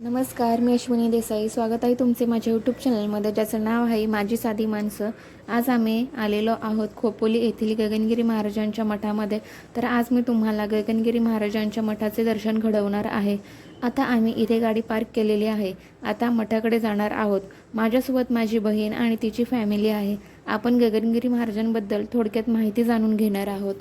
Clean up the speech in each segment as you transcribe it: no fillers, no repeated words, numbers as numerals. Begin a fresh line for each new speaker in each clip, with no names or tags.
नमस्कार, मी अश्विनी देसाई. स्वागत आहे तुमचे माझ्या यूट्यूब चॅनलमध्ये, ज्याचं नाव आहे माझी साधी माणसं. आज आम्ही आलेलो आहोत खोपोली येथील गगनगिरी महाराजांच्या मठामध्ये. तर आज मी तुम्हाला गगनगिरी महाराजांच्या मठाचे दर्शन घडवणार आहे. आता आम्ही इथे गाडी पार्क केलेली आहे. आता मठाकडे जाणार आहोत. माझ्यासोबत माझी बहीण आणि तिची फॅमिली आहे. आपण गगनगिरी महाराजांबद्दल थोडक्यात माहिती जाणून घेणार आहोत.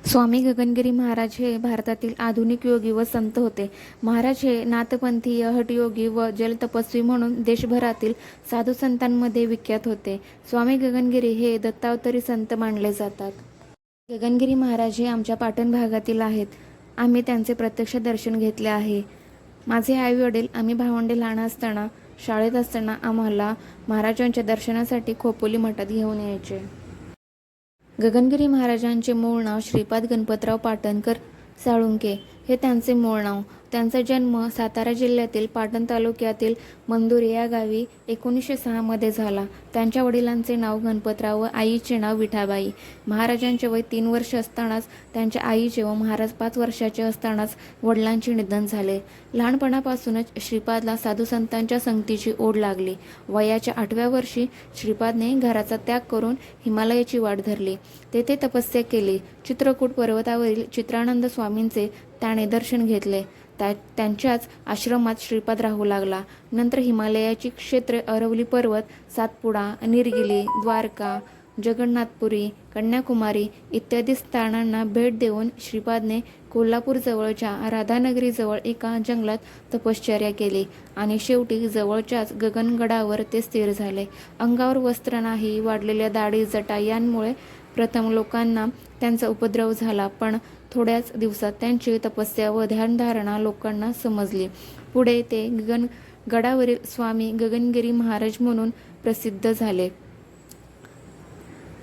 स्वामी गगनगिरी महाराज हे भारतातील आधुनिक योगी व संत होते. महाराज हे नाथपंथीय हठयोगी व जलतपस्वी म्हणून देशभरातील साधू संतांमध्ये विख्यात होते. स्वामी गगनगिरी हे दत्तावतारी संत मानले जातात. गगनगिरी महाराज हे आमच्या पाटण भागातील आहेत. आम्ही त्यांचे प्रत्यक्ष दर्शन घेतले आहे. माझे आई वडील आम्ही भावंडे लहान असताना शाळेत असताना आम्हाला महाराजांच्या दर्शनासाठी खोपोली मठात घेऊन यायचे. गगनगिरी महाराजांचे मूळ नाव श्रीपाद गणपतराव पाटणकर साळुंके हे त्यांचे मूळ नाव. त्यांचा जन्म सातारा जिल्ह्यातील पाटण तालुक्यातील मंदुरी या गावी 1906 मध्ये झाला. त्यांच्या वडिलांचे नाव गणपतराव व आईचे नाव विठाबाई. महाराजांचे वय 3 वर्ष असतानाच त्यांच्या आईचे व महाराज 5 वर्षाचे असतानाच वडिलांचे निधन झाले. लहानपणापासूनच श्रीपादला साधू संतांच्या संगतीची ओढ लागली. वयाच्या 8व्या वर्षी श्रीपादने घराचा त्याग करून हिमालयाची वाट धरली. तेथे तपस्या केली. चित्रकूट पर्वतावरील चित्रानंद स्वामींचे त्याने दर्शन घेतले. त्यांच्याच आश्रमात श्रीपाद राहू लागला. नंतर हिमालयाची क्षेत्रे अरवली पर्वत, सातपुडा, निरगिली, द्वारका, जगन्नाथपुरी, कन्याकुमारी इत्यादी स्थानांना भेट देऊन श्रीपादने कोल्हापूर जवळच्या राधानगरीजवळ एका जंगलात तपश्चर्या केली आणि शेवटी जवळच्याच गगनगडावर ते स्थिर झाले. अंगावर वस्त्र नाही, वाढलेल्या दाढी जटा यांमुळे प्रथम लोकांना त्यांचा उपद्रव झाला, पण थोड्याच दिवसात त्यांची तपस्या व ध्यानधारणा लोकांना समजली. पुढे ते गडावरील स्वामी गगनगिरी महाराज म्हणून प्रसिद्ध झाले.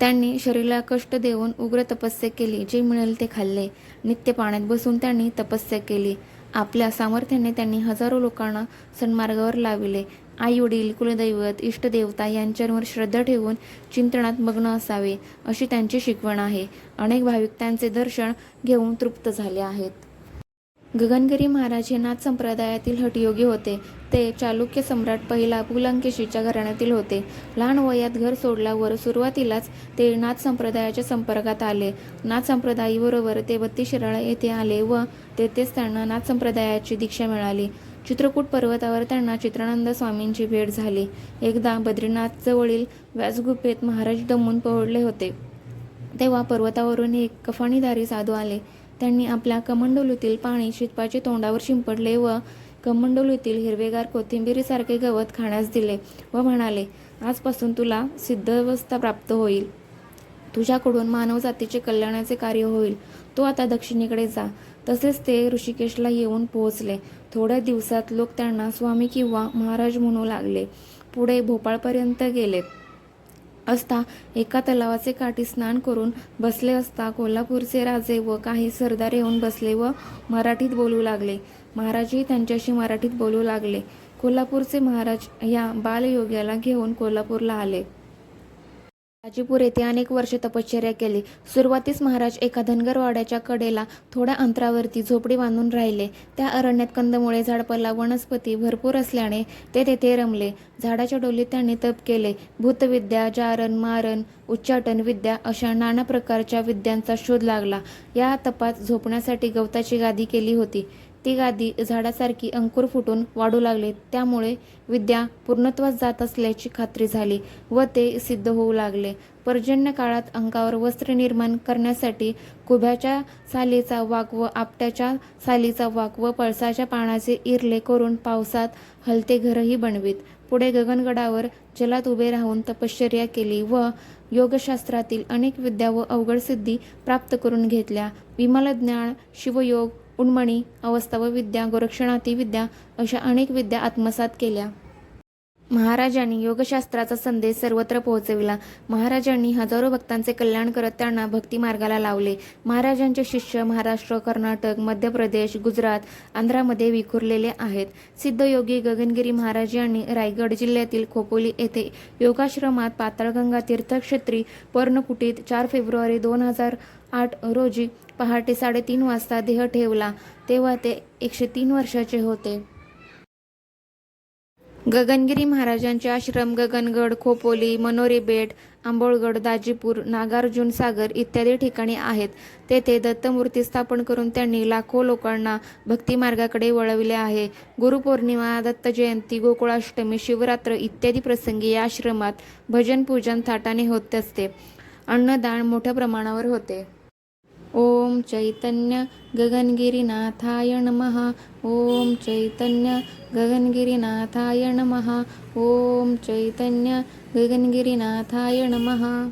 त्यांनी शरीराला कष्ट देऊन उग्र तपस्या केली. जे मिळेल ते खाल्ले. नित्य पाण्यात बसून त्यांनी तपस्या केली. आपल्या सामर्थ्याने त्यांनी हजारो लोकांना सन्मार्गावर लाविले. आई वडील, कुलदैवत, इष्टदेवता यांच्यावर श्रद्धा ठेवून चिंतनात मग्न असावे, अशी त्यांची शिकवण आहे. अनेक भाविक त्यांचे दर्शन घेऊन तृप्त झाले आहेत. गगनगिरी महाराज हे नाथ संप्रदायातील हठयोगी होते. ते चालुक्य सम्राट पहिला पुलकेशीच्या घराण्यातील होते. लहान वयात घर सोडल्यावर सुरुवातीलाच ते नाथ संप्रदायाच्या संपर्कात आले. नाथ संप्रदायाबरोबर ते बत्तीशिराळा येथे आले व तेथेच त्यांना नाथ संप्रदायाची दीक्षा मिळाली. चित्रकूट पर्वतावर त्यांना चित्रानंद स्वामींची भेट झाली. एकदा बद्रीनाथ जवळील व्यासगुफेत महाराज दमून पडले होते. तेव्हा पर्वतावरून एक कफाणीधारी साधू आले. त्यांनी आपल्या कमंडलूतील पाणी शिल्पाच्या तोंडावर शिंपडले व कमंडलूतील हिरवेगार कोथिंबिरीसारखे गवत खाण्यास दिले व म्हणाले, आजपासून तुला सिद्धावस्था प्राप्त होईल. तुझ्याकडून मानवजातीचे कल्याणाचे कार्य होईल. तो आता दक्षिणेकडे जा. तसेच ते ऋषिकेशला येऊन पोहोचले. थोड्या दिवसात लोक त्यांना स्वामी किंवा महाराज म्हणू लागले. पुढे भोपाळपर्यंत गेले असता एका तलावाचे काठी स्नान करून बसले असता कोल्हापूरचे राजे व काही सरदार येऊन बसले व मराठीत बोलू लागले. महाराजही त्यांच्याशी मराठीत बोलू लागले. कोल्हापूरचे महाराज या बालयोग्याला घेऊन कोल्हापूरला आले. हाजीपूर येथे अनेक वर्षे तपश्चर्या केली. सुरुवातीस महाराज एका धनगरवाड्याच्या कडेला थोड्या अंतरावरती झोपडी बांधून राहिले. त्या अरण्यात कंदमुळे, झाडपाला, वनस्पती भरपूर असल्याने ते तेथे रमले. झाडाच्या डोलीत त्यांनी तप केले. भूतविद्या, जारण, मारण, उच्चाटन विद्या अशा नाना प्रकारच्या विद्यांचा शोध लागला. या तपात झोपण्यासाठी गवताची गादी केली होती. ती गादी झाडासारखी अंकुर फुटून वाढू लागले. त्यामुळे विद्या पूर्णत्वास जात असल्याची खात्री झाली व ते सिद्ध होऊ लागले. पर्जन्य काळात अंगावर वस्त्र निर्माण करण्यासाठी कुभ्याच्या सालीचा वाक व आपट्याच्या सालीचा वाक व पळसाच्या पानाचे इरले करून पावसात हलते घरही बनवीत. पुढे गगनगडावर जलात उभे राहून तपश्चर्या केली व योगशास्त्रातील अनेक विद्या व अवघड सिद्धी प्राप्त करून घेतल्या. विमल ज्ञान, शिवयोग, उन्मणी, अवस्था व विद्या, गोरक्षणाती विद्या अशा अनेक विद्या आत्मसात केल्या. महाराजांनी योगशास्त्राचा संदेश सर्वत्र पोहोचविला. महाराजांनी हजारो भक्तांचे कल्याण करत त्यांना भक्ती मार्गाला लावले. महाराजांचे शिष्य महाराष्ट्र, कर्नाटक, मध्य प्रदेश, गुजरात, आंध्रामध्ये विखुरलेले आहेत. सिद्धयोगी गगनगिरी महाराज यांनी रायगड जिल्ह्यातील खोपोली येथे योगाश्रमात पाताळगंगा तीर्थक्षेत्री पर्णकुटीत 4 फेब्रुवारी 2008 रोजी पहाटे 3:30 वाजता देह ठेवला. तेव्हा ते 103 वर्षाचे होते. गगनगिरी महाराजांचे आश्रम गगनगड, खोपोली, मनोरी बेट, आंबोळगड, दाजीपूर, नागार्जुन सागर इत्यादी ठिकाणी आहेत. तेथे दत्तमूर्ती स्थापन करून त्यांनी लाखो लोकांना भक्तिमार्गाकडे वळविले आहे. गुरुपौर्णिमा, दत्त जयंती, गोकुळाष्टमी, शिवरात्र इत्यादी प्रसंगी या आश्रमात भजन पूजन थाटाने होत असते. अन्नदान मोठ्या प्रमाणावर होते. ओम चैतन्य गगनगिरीनाथाय नमः. ओम चैतन्य गगनगिरीनाथाय नमः. ओम चैतन्य गगनगिरीनाथाय नमः.